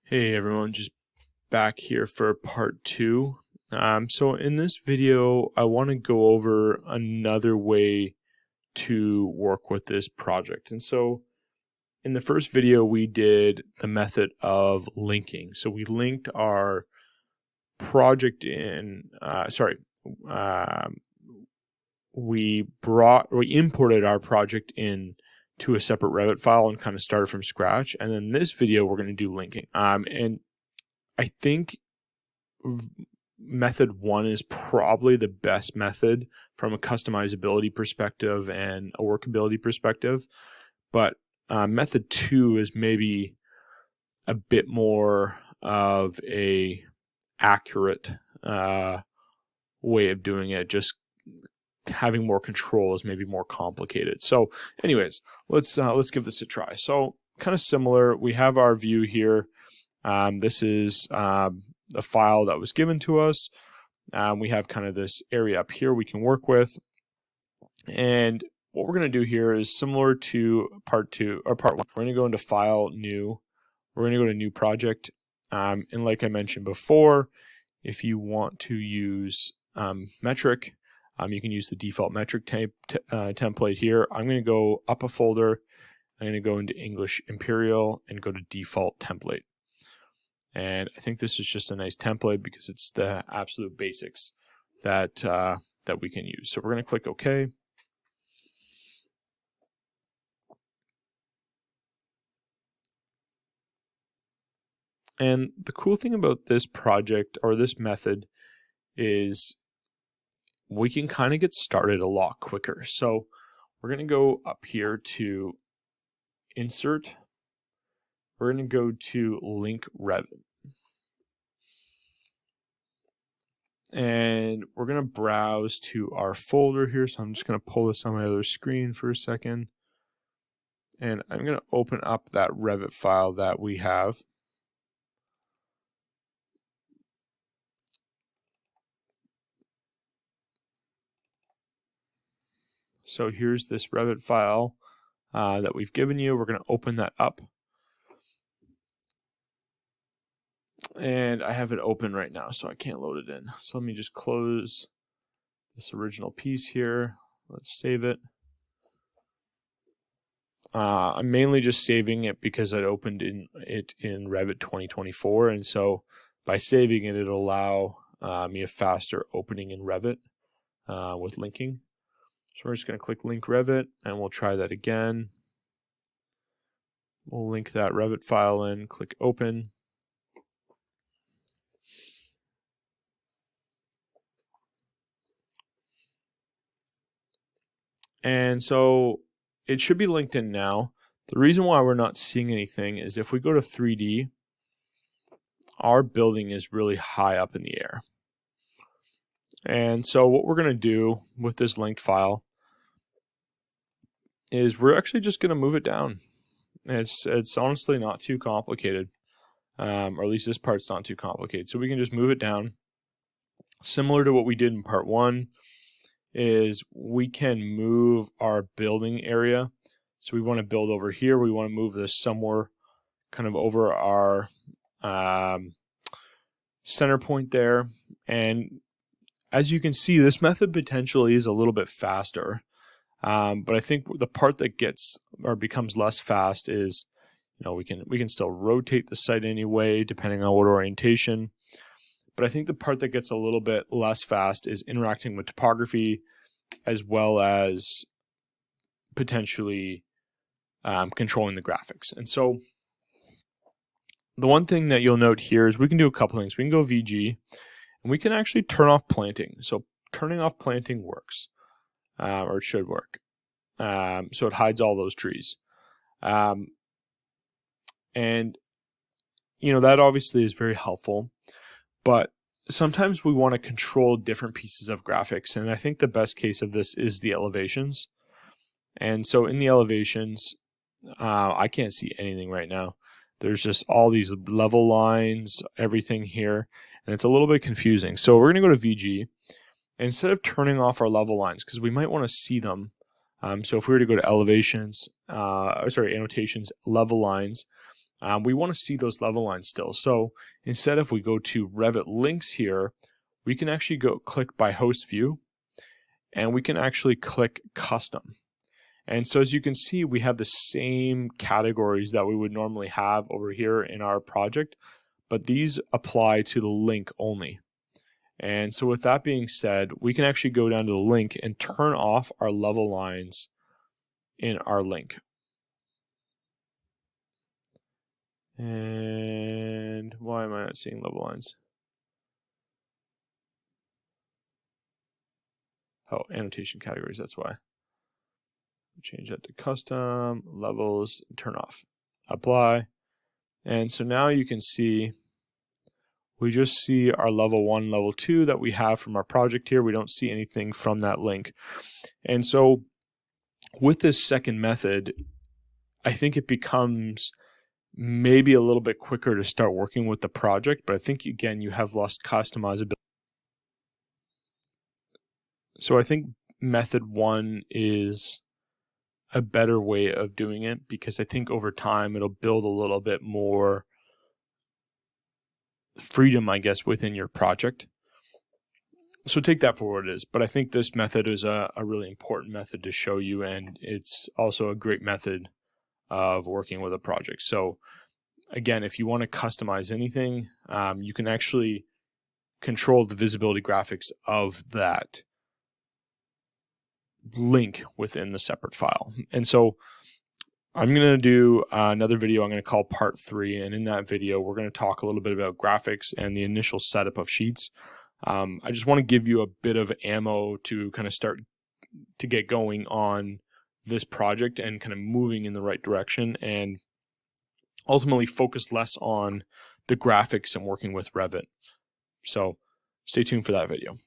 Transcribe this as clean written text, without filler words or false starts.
Hey everyone, just back here for part two. So in this video, I want to go over another way to work with this project. And so in the first video, we did the method of linking. So we linked our project in, we imported our project in to a separate Revit file and kind of started from scratch. And then this video, we're going to do linking. And I think method one is probably the best method from a customizability perspective and a workability perspective. But method two is maybe a bit more of a accurate way of doing it. Just having more control is maybe more complicated. So anyways, let's give this a try. So kind of similar, we have our view here. This is the file that was given to us. We have kind of this area up here we can work with. And what we're going to do here is similar to part one. We're going to go into File, New. We're going to go to New Project. And like I mentioned before, if you want to use metric, you can use the default metric template here. I'm going to go up a folder. I'm going to go into English Imperial and go to Default Template. And I think this is just a nice template because it's the absolute basics that that we can use. So we're going to click OK. And the cool thing about this project or this method is we can kind of get started a lot quicker. So we're going to go up here to Insert. We're going to go to Link Revit. And we're going to browse to our folder here. So I'm just going to pull this on my other screen for a second. And I'm going to open up that Revit file that we have. So here's this Revit file that we've given you. We're going to open that up. And I have it open right now, so I can't load it in. So let me just close this original piece here. Let's save it. I'm mainly just saving it because I'd opened it in Revit 2024, and so by saving it, it'll allow me a faster opening in Revit with linking. So we're just going to click Link Revit, and we'll try that again. We'll link that Revit file in, click Open. And so it should be linked in now. The reason why we're not seeing anything is if we go to 3D, our building is really high up in the air. And so what we're going to do with this linked file is we're actually just going to move it down. It's honestly not too complicated, or at least this part's not too complicated. So we can just move it down. Similar to what we did in part one, is we can move our building area. So we want to build over here. We want to move this somewhere kind of over our center point there. And as you can see, this method potentially is a little bit faster. But I think the part that gets or becomes less fast is, we can still rotate the site anyway, depending on what orientation. But I think the part that gets a little bit less fast is interacting with topography, as well as potentially controlling the graphics. And so the one thing that you'll note here is we can do a couple things. We can go VG, and we can actually turn off planting. So turning off planting works, or it should work. So it hides all those trees. And that obviously is very helpful. But sometimes we want to control different pieces of graphics, and I think the best case of this is the elevations. And so in the elevations, I can't see anything right now. There's just all these level lines, everything here, and it's a little bit confusing. So we're going to go to VG. Instead of turning off our level lines, because we might want to see them. So if we were to go to elevations, annotations, level lines, we want to see those level lines still. So instead, if we go to Revit links here, we can actually go click by host view, and we can actually click custom. And so as you can see, we have the same categories that we would normally have over here in our project, but these apply to the link only. And so with that being said, we can actually go down to the link and turn off our level lines in our link. And why am I not seeing level lines? Oh, annotation categories, that's why. Change that to custom, levels, turn off, apply. And so now you can see, we just see our level 1, level 2 that we have from our project here. We don't see anything from that link. And so with this second method, I think it becomes maybe a little bit quicker to start working with the project, but I think again, you have lost customizability. So I think method 1 is a better way of doing it, because I think over time it'll build a little bit more freedom, I guess, within your project. So take that for what it is. But I think this method is a really important method to show you, and it's also a great method of working with a project. So again, if you want to customize anything, you can actually control the visibility graphics of that link within the separate file. And so I'm going to do another video I'm going to call part 3, and in that video we're going to talk a little bit about graphics and the initial setup of sheets. I just want to give you a bit of ammo to kind of start to get going on this project and kind of moving in the right direction, and ultimately focus less on the graphics and working with Revit. So stay tuned for that video.